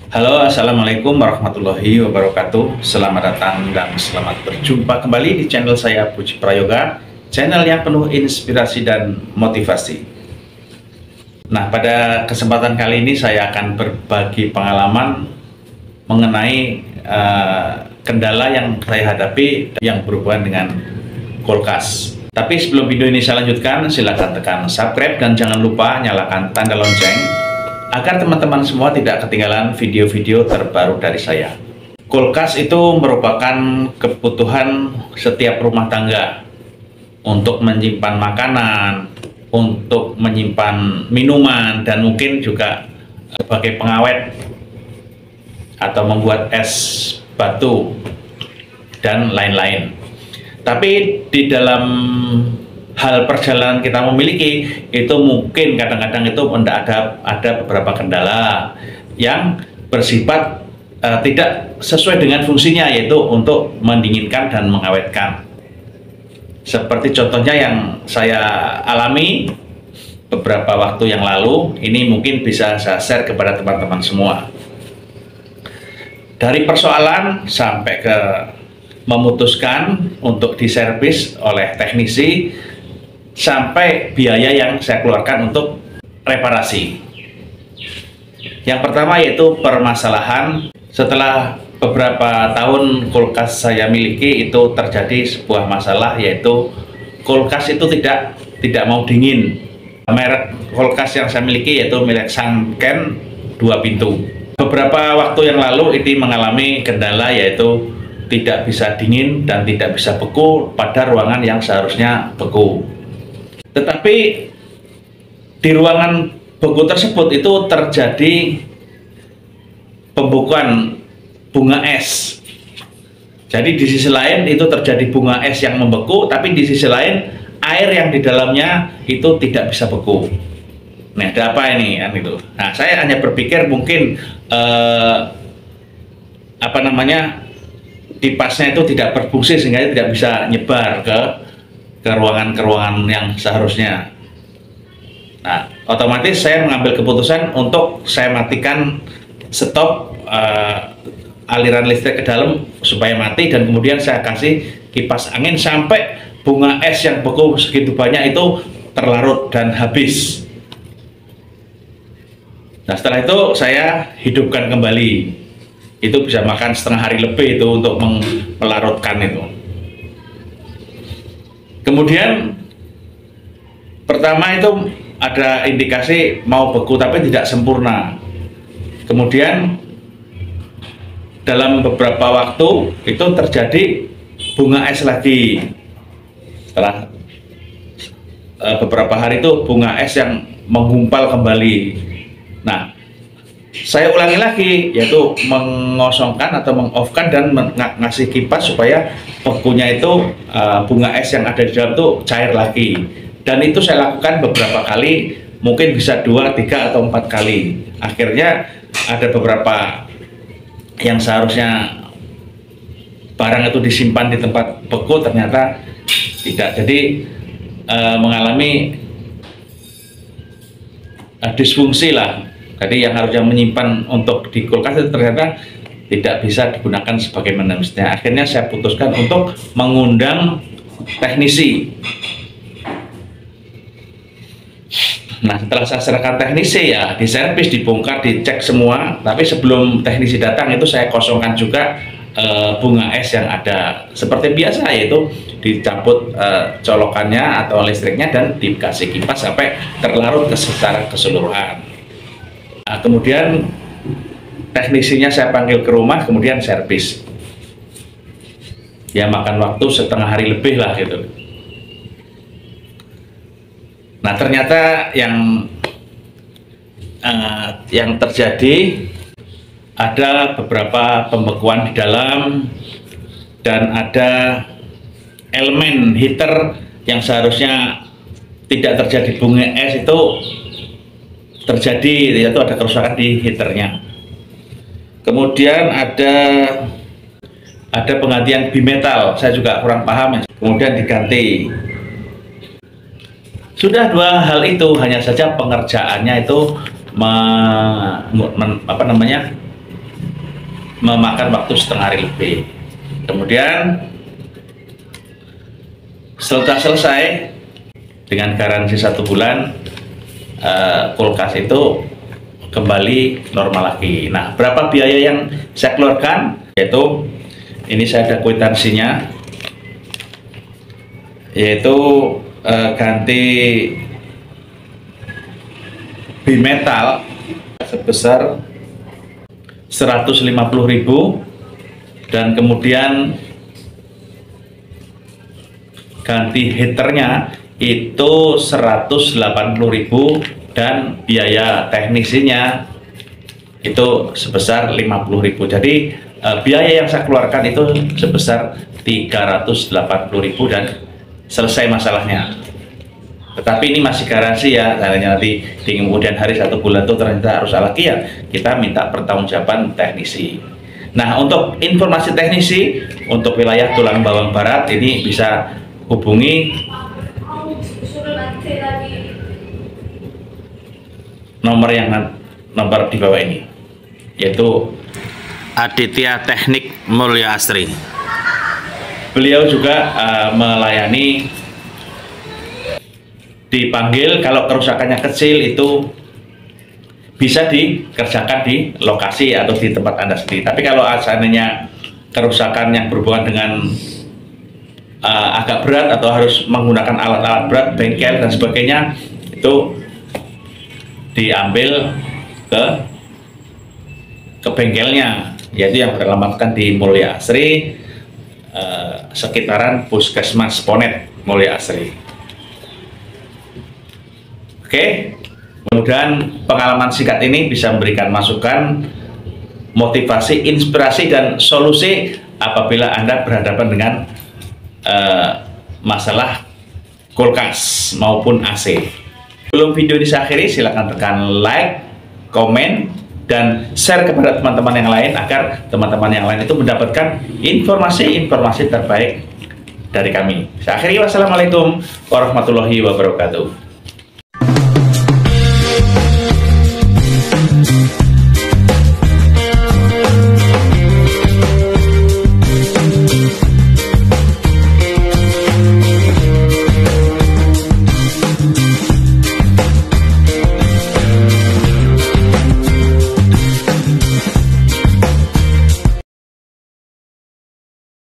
Halo, Assalamualaikum warahmatullahi wabarakatuh. Selamat datang dan selamat berjumpa kembali di channel saya Puji Prayoga, channel yang penuh inspirasi dan motivasi. Nah, pada kesempatan kali ini saya akan berbagi pengalaman mengenai kendala yang saya hadapi yang berhubungan dengan kulkas. Tapi sebelum video ini saya lanjutkan, silahkan tekan subscribe dan jangan lupa nyalakan tanda lonceng agar teman-teman semua tidak ketinggalan video-video terbaru dari saya. Kulkas itu merupakan kebutuhan setiap rumah tangga untuk menyimpan makanan, untuk menyimpan minuman, dan mungkin juga sebagai pengawet atau membuat es batu dan lain-lain. Tapi di dalam hal perjalanan kita memiliki itu mungkin kadang-kadang itu ada beberapa kendala yang bersifat tidak sesuai dengan fungsinya, yaitu untuk mendinginkan dan mengawetkan. Seperti contohnya yang saya alami beberapa waktu yang lalu, ini mungkin bisa saya share kepada teman-teman semua. Dari persoalan sampai ke memutuskan untuk diservis oleh teknisi, sampai biaya yang saya keluarkan untuk reparasi. Yang pertama yaitu permasalahan setelah beberapa tahun kulkas saya miliki itu terjadi sebuah masalah, yaitu kulkas itu tidak mau dingin. Merek kulkas yang saya miliki yaitu merek Sanken 2 pintu. Beberapa waktu yang lalu ini mengalami kendala, yaitu tidak bisa dingin dan tidak bisa beku pada ruangan yang seharusnya beku. Tetapi di ruangan beku tersebut itu terjadi pembukuan bunga es. Jadi di sisi lain itu terjadi bunga es yang membeku, tapi di sisi lain air yang di dalamnya itu tidak bisa beku. Nah, ada apa ini kan itu? Nah, saya hanya berpikir mungkin kipasnya itu tidak berfungsi sehingga tidak bisa nyebar ke ruangan-ruangan yang seharusnya. Nah, otomatis saya mengambil keputusan untuk saya matikan stop aliran listrik ke dalam supaya mati, dan kemudian saya kasih kipas angin sampai bunga es yang beku segitu banyak itu terlarut dan habis. Nah, setelah itu saya hidupkan kembali. Itu bisa makan setengah hari lebih itu untuk melarutkan itu. Kemudian pertama itu ada indikasi mau beku tapi tidak sempurna. Kemudian dalam beberapa waktu itu terjadi bunga es lagi. Setelah beberapa hari itu bunga es yang menggumpal kembali. Nah, saya ulangi lagi, yaitu mengosongkan atau meng-off-kan dan ngasih kipas supaya bekunya itu bunga es yang ada di dalam itu cair lagi. Dan itu saya lakukan beberapa kali, mungkin bisa 2, 3, atau 4 kali. Akhirnya ada beberapa yang seharusnya barang itu disimpan di tempat beku ternyata tidak. Jadi mengalami disfungsi lah. Jadi yang harusnya menyimpan untuk di kulkas itu ternyata tidak bisa digunakan sebagaimana mestinya. Akhirnya saya putuskan untuk mengundang teknisi. Nah, setelah saya serahkan teknisi, ya diservis, dibongkar, dicek semua. Tapi sebelum teknisi datang itu saya kosongkan juga bunga es yang ada. Seperti biasa, yaitu dicabut colokannya atau listriknya dan dikasih kipas sampai terlarut secara keseluruhan. Nah, kemudian teknisinya saya panggil ke rumah, kemudian servis. Ya makan waktu setengah hari lebih lah gitu. Nah, ternyata yang terjadi ada beberapa pembekuan di dalam, dan ada elemen heater yang seharusnya tidak terjadi bunga es itu terjadi, yaitu ada kerusakan di heaternya. Kemudian ada penggantian bimetal, saya juga kurang paham, kemudian diganti. Sudah 2 hal itu, hanya saja pengerjaannya itu memakan waktu setengah hari lebih. Kemudian setelah selesai dengan garansi 1 bulan, kulkas itu kembali normal lagi. Nah, berapa biaya yang saya keluarkan? Yaitu ini saya ada kwitansinya, yaitu ganti bimetal sebesar 150.000, dan kemudian ganti heaternya itu 180.000, dan biaya teknisinya itu sebesar 50.000. Jadi biaya yang saya keluarkan itu sebesar 380.000 dan selesai masalahnya. Tetapi ini masih garansi ya, karena nanti di kemudian hari 1 bulan itu ternyata harus lagi ya, kita minta pertanggungjawaban teknisi. Nah, untuk informasi teknisi untuk wilayah Tulang Bawang Barat ini bisa hubungi nomor di bawah ini, yaitu Aditya Teknik Mulya Asri. Beliau juga melayani, dipanggil kalau kerusakannya kecil itu bisa dikerjakan di lokasi atau di tempat Anda sendiri. Tapi kalau seandainya kerusakan yang berhubungan dengan agak berat atau harus menggunakan alat-alat berat, bengkel dan sebagainya, itu diambil ke bengkelnya, yaitu yang beralamatkan di Mulya Asri, sekitaran Puskesmas Ponet Mulya Asri. Oke, mudah-mudahan pengalaman singkat ini bisa memberikan masukan, motivasi, inspirasi, dan solusi apabila Anda berhadapan dengan masalah kulkas maupun AC. Sebelum video ini saya akhiri, silahkan tekan like, komen, dan share kepada teman-teman yang lain agar teman-teman yang lain itu mendapatkan informasi-informasi terbaik dari kami. Saya akhiri, wassalamualaikum warahmatullahi wabarakatuh.